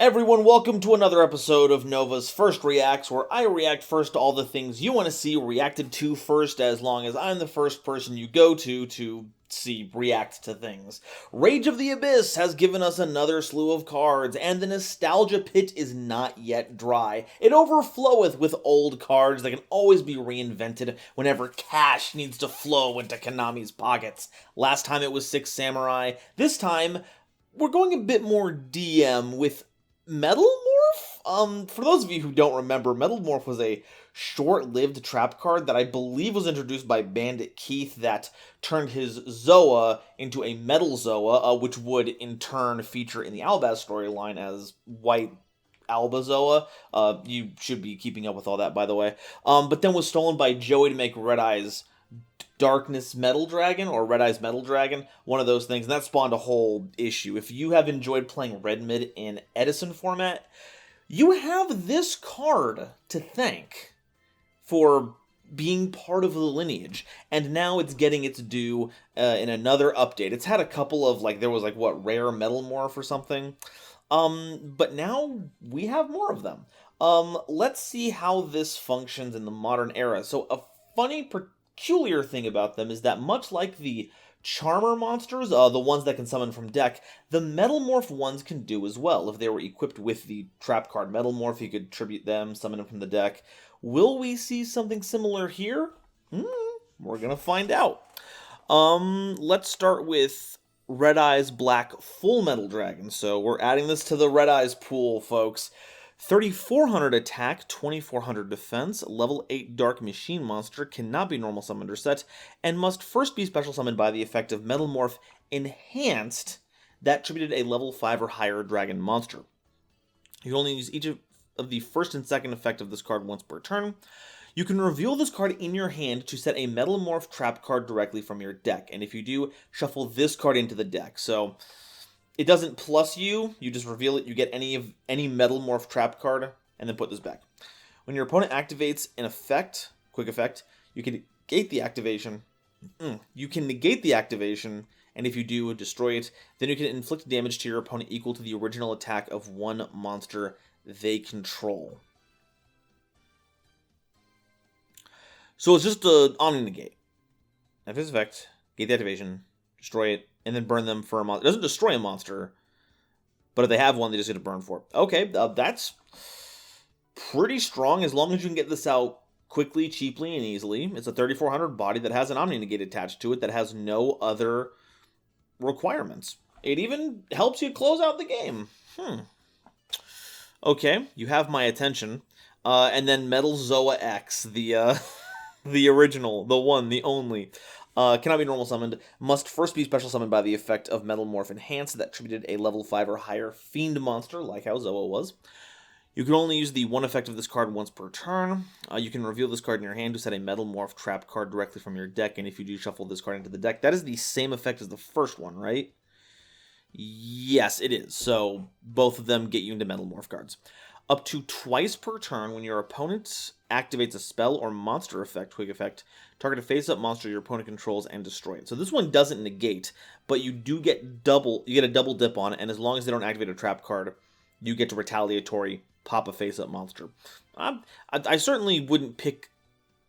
Everyone, welcome to another episode of Nova's First Reacts, where I react first to all the things you want to see reacted to first, as long as I'm the first person you go to see react to things. Rage of the Abyss has given us another slew of cards, and the nostalgia pit is not yet dry. It overfloweth with old cards that can always be reinvented whenever cash needs to flow into Konami's pockets. Last time it was Six Samurai. This time, we're going a bit more DM with Metalmorph? For those of you who don't remember, Metalmorph was a short-lived trap card that I believe was introduced by Bandit Keith that turned his Zoa into a Metal Zoa, which would in turn feature in the Albaz storyline as White Alba Zoa. You should be keeping up with all that, by the way. But then was stolen by Joey to make Red Eye's Darkness Metal Dragon, or Red Eyes Metal Dragon, one of those things, and that spawned a whole issue. If you have enjoyed playing Red Mid in Edison format, you have this card to thank for being part of the lineage, and now it's getting its due in another update. It's had a couple of, there was, Rare Metalmorph or something, but now we have more of them. Let's see how this functions in the modern era. So, a funny peculiar thing about them is that much like the Charmer monsters, the ones that can summon from deck, the Metalmorph ones can do as well. If they were equipped with the trap card Metalmorph, you could tribute them, summon them from the deck. Will we see something similar here? We're gonna find out. Let's start with Red Eyes Black Full Metal Dragon. So we're adding this to the Red Eyes pool, folks. 3,400 attack, 2,400 defense, level 8 Dark Machine monster, cannot be normal summoned or set, and must first be special summoned by the effect of Metalmorph Enhanced that tributed a level 5 or higher dragon monster. You can only use each of the first and second effect of this card once per turn. You can reveal this card in your hand to set a Metalmorph trap card directly from your deck, and if you do, shuffle this card into the deck. So it doesn't plus you just reveal it, you get any Metalmorph trap card, and then put this back. When your opponent activates an effect, quick effect, you can negate the activation. And if you do, destroy it. Then you can inflict damage to your opponent equal to the original attack of one monster they control. So it's just an Omni-Negate. If this effect, negate the activation, destroy it, and then burn them for a monster. It doesn't destroy a monster, but if they have one, they just get to burn for it. Okay, that's pretty strong as long as you can get this out quickly, cheaply, and easily. It's a 3,400 body that has an Omni-Negate attached to it that has no other requirements. It even helps you close out the game. Okay, you have my attention. And then Metal Zoa X, the original, the one, the only. Cannot be normal summoned, must first be special summoned by the effect of Metalmorph Enhanced that tributed a level 5 or higher Fiend monster, like how Zoa was. You can only use the one effect of this card once per turn. You can reveal this card in your hand to set a Metalmorph trap card directly from your deck, and if you do, shuffle this card into the deck. That is the same effect as the first one, right? Yes, it is. So both of them get you into Metalmorph cards. Up to twice per turn, when your opponent activates a spell or monster effect, quick effect, target a face-up monster your opponent controls and destroy it. So this one doesn't negate, but you do get a double dip on it, and as long as they don't activate a trap card, you get to retaliatory pop a face-up monster. I certainly wouldn't pick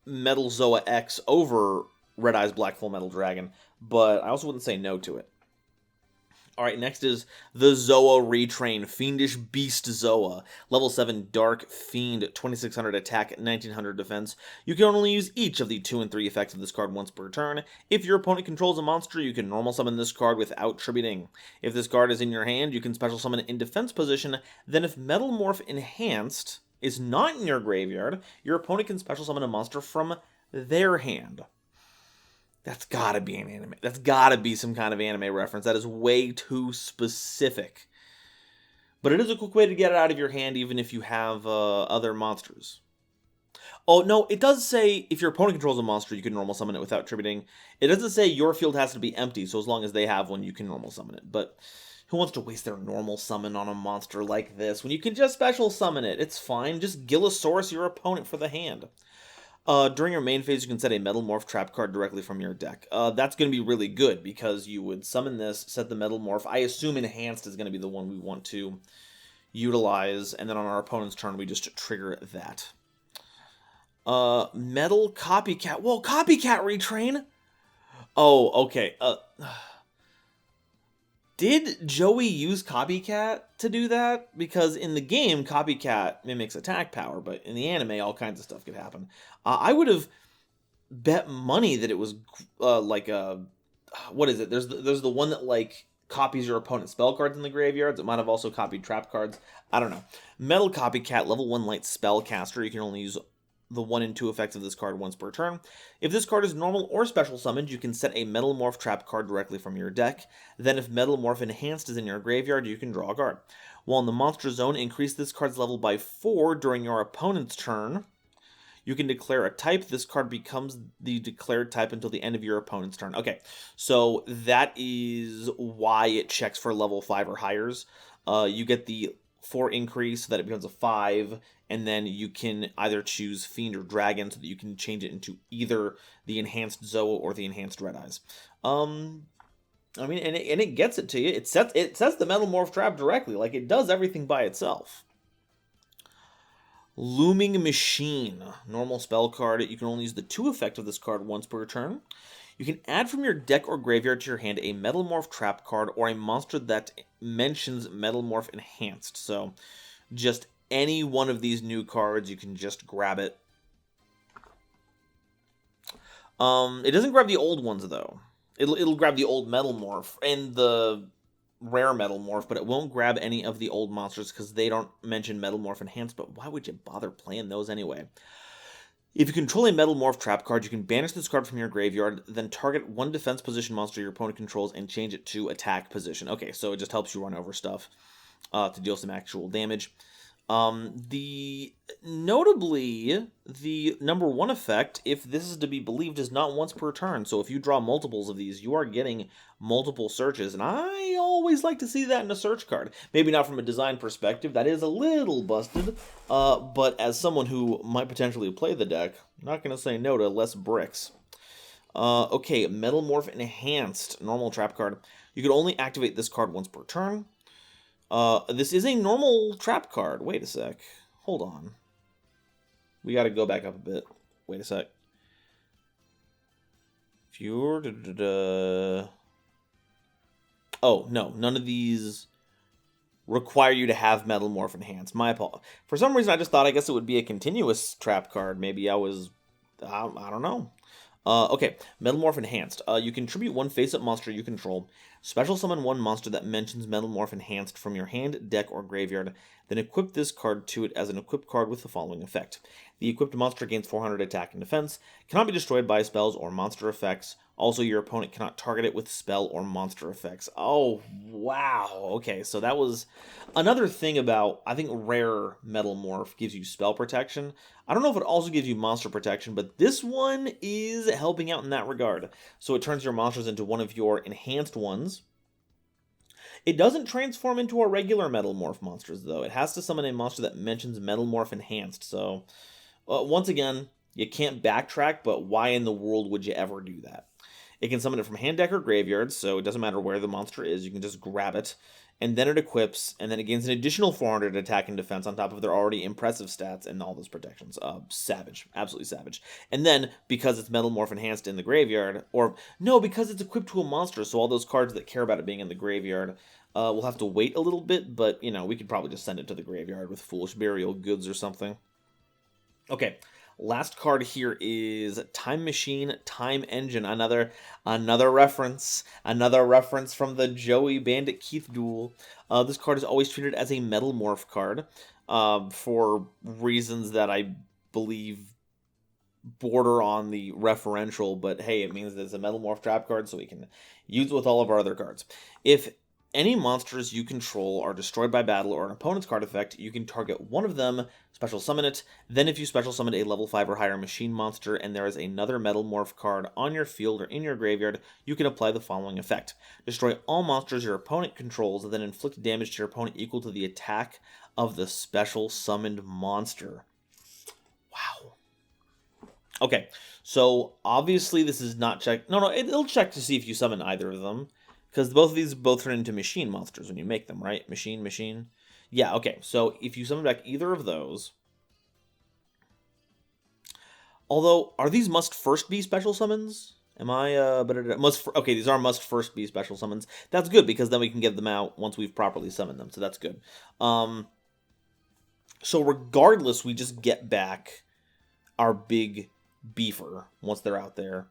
Metal Zoa X over Red Eyes Black Full Metal Dragon, but I also wouldn't say no to it. Alright, next is the Zoa Retrain, Fiendish Beast Zoa. Level 7 Dark Fiend, 2,600 attack, 1,900 defense. You can only use each of the 2 and 3 effects of this card once per turn. If your opponent controls a monster, you can normal summon this card without tributing. If this card is in your hand, you can special summon it in defense position. Then if Metalmorph Enhanced is not in your graveyard, your opponent can special summon a monster from their hand. That's gotta be an anime. That's gotta be some kind of anime reference. That is way too specific. But it is a quick way to get it out of your hand, even if you have other monsters. Oh, no, it does say if your opponent controls a monster, you can normal summon it without tributing. It doesn't say your field has to be empty, so as long as they have one, you can normal summon it. But who wants to waste their normal summon on a monster like this when you can just special summon it? It's fine. Just Gillosaurus your opponent for the hand. During your main phase, you can set a Metalmorph trap card directly from your deck. That's going to be really good because you would summon this, set the Metalmorph. I assume Enhanced is going to be the one we want to utilize, and then on our opponent's turn, we just trigger that. Metal Copycat. Whoa, Copycat Retrain? Oh, okay. Did Joey use Copycat to do that? Because in the game, Copycat mimics attack power, but in the anime, all kinds of stuff could happen. I would have bet money that it was like a... What is it? There's the one that like copies your opponent's spell cards in the graveyards. It might have also copied trap cards. I don't know. Metal Copycat, level 1 light spellcaster. You can only use the 1 and 2 effects of this card once per turn. If this card is normal or special summoned, you can set a Metalmorph trap card directly from your deck. Then if Metalmorph Enhanced is in your graveyard, you can draw a card. While in the monster zone, increase this card's level by 4 during your opponent's turn. You can declare a type. This card becomes the declared type until the end of your opponent's turn. Okay, so that is why it checks for level 5 or higher's. You get the 4 increase so that it becomes a 5, and then you can either choose Fiend or Dragon so that you can change it into either the Enhanced Zoa or the Enhanced Red Eyes. I mean, and it gets it to you. It sets the Metalmorph trap directly. Like, it does everything by itself. Looming Machine. Normal spell card. You can only use the 2 effect of this card once per turn. You can add from your deck or graveyard to your hand a Metalmorph trap card or a monster that mentions Metalmorph Enhanced. So, just any one of these new cards, you can just grab it. It doesn't grab the old ones, though. It'll grab the old Metalmorph and the rare Metalmorph, but it won't grab any of the old monsters because they don't mention Metalmorph Enhanced, but why would you bother playing those anyway? If you control a Metalmorph trap card, you can banish this card from your graveyard, then target one defense position monster your opponent controls and change it to attack position. Okay, so it just helps you run over stuff to deal some actual damage. Notably, the number 1 effect, if this is to be believed, is not once per turn. So if you draw multiples of these, you are getting multiple searches. And I always like to see that in a search card. Maybe not from a design perspective. That is a little busted. But as someone who might potentially play the deck, I'm not going to say no to less bricks. Okay, Metalmorph Enhanced, normal trap card. You can only activate this card once per turn. This is a normal trap card. Wait a sec. Hold on. We got to go back up a bit. Wait a sec. If you're... Oh, no. None of these require you to have Metalmorph Enhanced. My apologies. For some reason, I just thought I guess it would be a continuous trap card. Maybe I was... I don't know. Okay, Metalmorph Enhanced. You contribute 1 face-up monster you control. Special summon 1 monster that mentions Metalmorph Enhanced from your hand, deck, or graveyard. Then equip this card to it as an equipped card with the following effect. The equipped monster gains 400 attack and defense, cannot be destroyed by spells or monster effects. Also, your opponent cannot target it with spell or monster effects. Oh, wow. Okay, so that was another thing about, I think, rare Metalmorph gives you spell protection. I don't know if it also gives you monster protection, but this one is helping out in that regard. So it turns your monsters into one of your enhanced ones. It doesn't transform into a regular Metalmorph monsters, though. It has to summon a monster that mentions Metalmorph Enhanced. So, once again, you can't backtrack, but why in the world would you ever do that? It can summon it from hand, deck, or graveyard, so it doesn't matter where the monster is. You can just grab it. And then it equips, and then it gains an additional 400 attack and defense on top of their already impressive stats and all those protections. Savage. Absolutely savage. And then, because it's Metalmorph Enhanced in the graveyard, or, no, because it's equipped to a monster, so all those cards that care about it being in the graveyard will have to wait a little bit, but, you know, we could probably just send it to the graveyard with Foolish Burial Goods or something. Okay. Last card here is Time Machine, Time Engine. Another reference from the Joey Bandit Keith duel. This card is always treated as a Metalmorph card for reasons that I believe border on the referential, but hey, it means that it's a Metalmorph trap card, so we can use it with all of our other cards. If any monsters you control are destroyed by battle or an opponent's card effect, you can target one of them, special summon it. Then if you special summon a level 5 or higher machine monster and there is another Metalmorph card on your field or in your graveyard, you can apply the following effect. Destroy all monsters your opponent controls and then inflict damage to your opponent equal to the attack of the special summoned monster. Wow. Okay, so obviously this is not checked. No, it'll check to see if you summon either of them. Because both of these turn into machine monsters when you make them, right? Machine. Yeah, okay. So if you summon back either of those... Although, are these must first be special summons? Am I, okay, these are must first be special summons. That's good, because then we can get them out once we've properly summoned them, so that's good. So regardless, we just get back our big beefer once they're out there.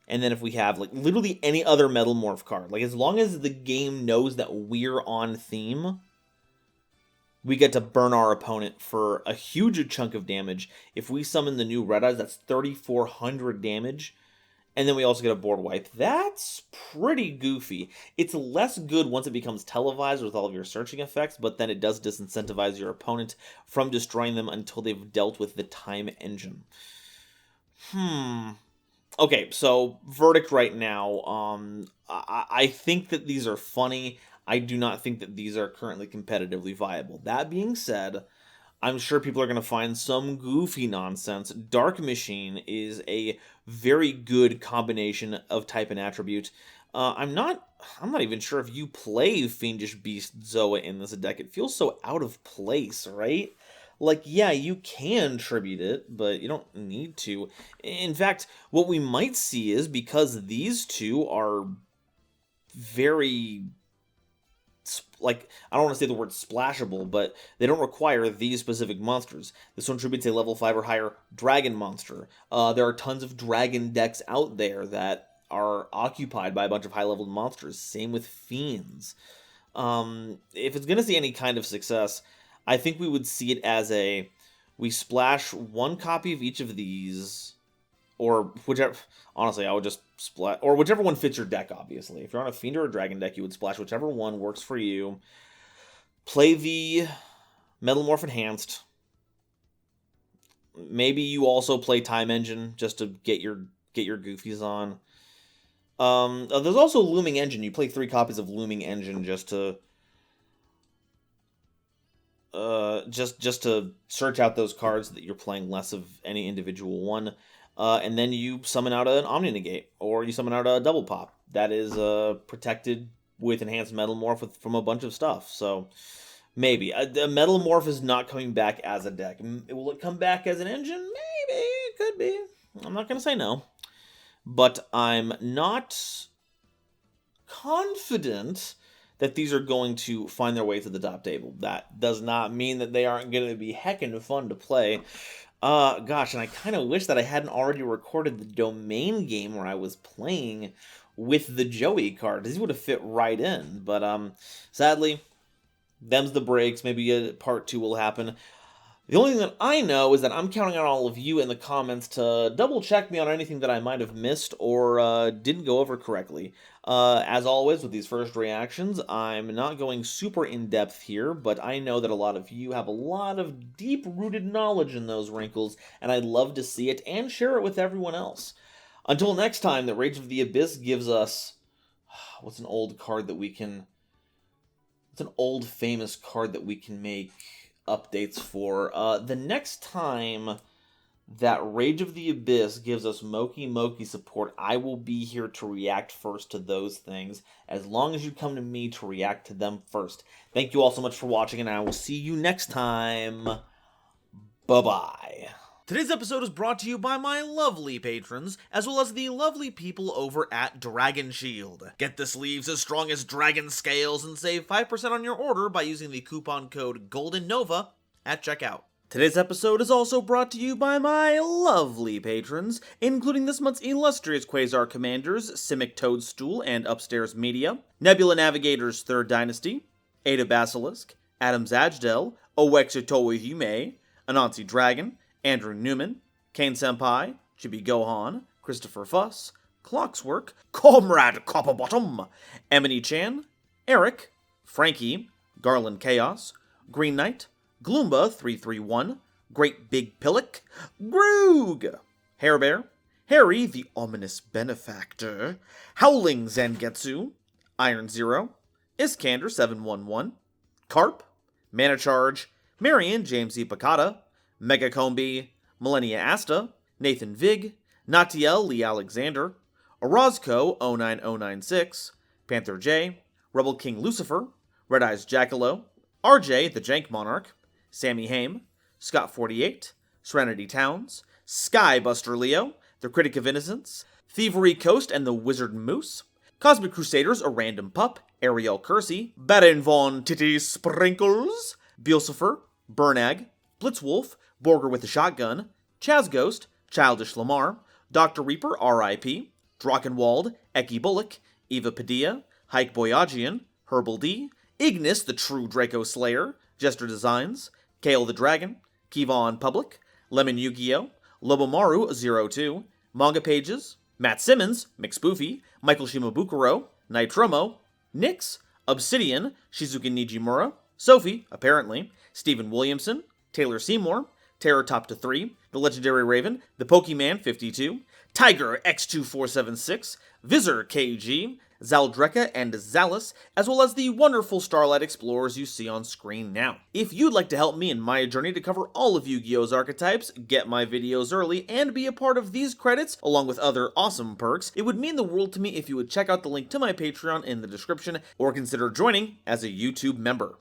And then if we have, like, literally any other Metalmorph card, like, as long as the game knows that we're on theme, we get to burn our opponent for a huge chunk of damage. If we summon the new Red Eyes, that's 3,400 damage. And then we also get a board wipe. That's pretty goofy. It's less good once it becomes televised with all of your searching effects, but then it does disincentivize your opponent from destroying them until they've dealt with the time engine. Okay, so verdict right now. I think that these are funny. I do not think that these are currently competitively viable. That being said, I'm sure people are going to find some goofy nonsense. Dark Machine is a very good combination of type and attribute. I'm not even sure if you play Fiendish Beast Zoa in this deck. It feels so out of place, right? Like, yeah, you can tribute it, but you don't need to. In fact, what we might see is, because these two are very... like, I don't want to say the word splashable, but they don't require these specific monsters. This one tributes a level 5 or higher dragon monster. There are tons of dragon decks out there that are occupied by a bunch of high-level monsters. Same with Fiends. If it's going to see any kind of success, I think we would see it as we splash one copy of each of these, or whichever... Honestly, I would just splash... or whichever one fits your deck, obviously. If you're on a Fiend or a Dragon deck, you would splash whichever one works for you. Play the Metalmorph Enhanced. Maybe you also play Time Engine, just to get your goofies on. There's also Looming Engine. You play 3 copies of Looming Engine just to... just to search out those cards that you're playing less of any individual one. And then you summon out an Omni Negate, or you summon out a Double Pop. That is protected with Enhanced Metalmorph from a bunch of stuff. So, maybe. The Metalmorph is not coming back as a deck. Will it come back as an engine? Maybe. It could be. I'm not going to say no. But I'm not confident that these are going to find their way to the top table. That does not mean that they aren't going to be heckin' fun to play. Gosh, and I kind of wish that I hadn't already recorded the Domain game where I was playing with the Joey card. These would have fit right in, but, sadly, them's the breaks. Maybe a part 2 will happen. The only thing that I know is that I'm counting on all of you in the comments to double-check me on anything that I might have missed or didn't go over correctly. As always, with these first reactions, I'm not going super in-depth here, but I know that a lot of you have a lot of deep-rooted knowledge in those wrinkles, and I'd love to see it and share it with everyone else. Until next time, the Rage of the Abyss gives us... what's an old card that we can... what's an old famous card that we can make updates for? The next time that Rage of the Abyss gives us Moki Moki support, I will be here to react first to those things, as long as you come to me to react to them first. Thank you all so much for watching, and I will see you next time. Bye-bye. Today's episode is brought to you by my lovely patrons, as well as the lovely people over at Dragon Shield. Get the sleeves as strong as dragon scales and save 5% on your order by using the coupon code GoldenNova at checkout. Today's episode is also brought to you by my lovely patrons, including this month's illustrious Quasar Commanders, Simic Toadstool and Upstairs Media, Nebula Navigators 3rd Dynasty, Ada Basilisk, Adam Zajdel, Owexitowa Yume, Anansi Dragon, Andrew Newman, Kane Senpai, Chibi Gohan, Christopher Fuss, Clockswork, Comrade Copperbottom, Emily Chan, Eric, Frankie, Garland Chaos, Green Knight, Gloomba 331, Great Big Pillock, Groog, Hairbear, Harry the Ominous Benefactor, Howling Zangetsu, Iron Zero, Iskander 711, Carp, Mana Charge, Marion James E. Picata, Mega Combi, Millennia Asta, Nathan Vig, Natiel Lee Alexander, Orozco 09096, Panther J, Rebel King Lucifer, Red Eyes Jackalow, RJ, the Jank Monarch, Sammy Haim, Scott48, Serenity Towns, Skybuster Leo, the Critic of Innocence, Thievery Coast and the Wizard Moose, Cosmic Crusaders, a Random Pup, Ariel Kersey, Baron Von Titty Sprinkles, Beelsifer, Burnag, Blitzwolf, Borger with the Shotgun, Chaz Ghost, Childish Lamar, Dr. Reaper, R.I.P., Drachenwald, Eki Bullock, Eva Padilla, Hike Boyagian, Herbal D, Ignis, the True Draco Slayer, Jester Designs, Kale the Dragon, Kevon Public, Lemon Yu-Gi-Oh!, Lobomaru02, Manga Pages, Matt Simmons, McSpoofy, Michael Shimabukuro, Nitromo, Nyx, Obsidian, Shizuka Nijimura, Sophie, apparently, Stephen Williamson, Taylor Seymour, Terror Top to 3, The Legendary Raven, The Pokemon 52, Tiger X2476, Visor KG, Zaldreka and Zalus, as well as the wonderful Starlight Explorers you see on screen now. If you'd like to help me in my journey to cover all of Yu-Gi-Oh's archetypes, get my videos early, and be a part of these credits, along with other awesome perks, it would mean the world to me if you would check out the link to my Patreon in the description, or consider joining as a YouTube member.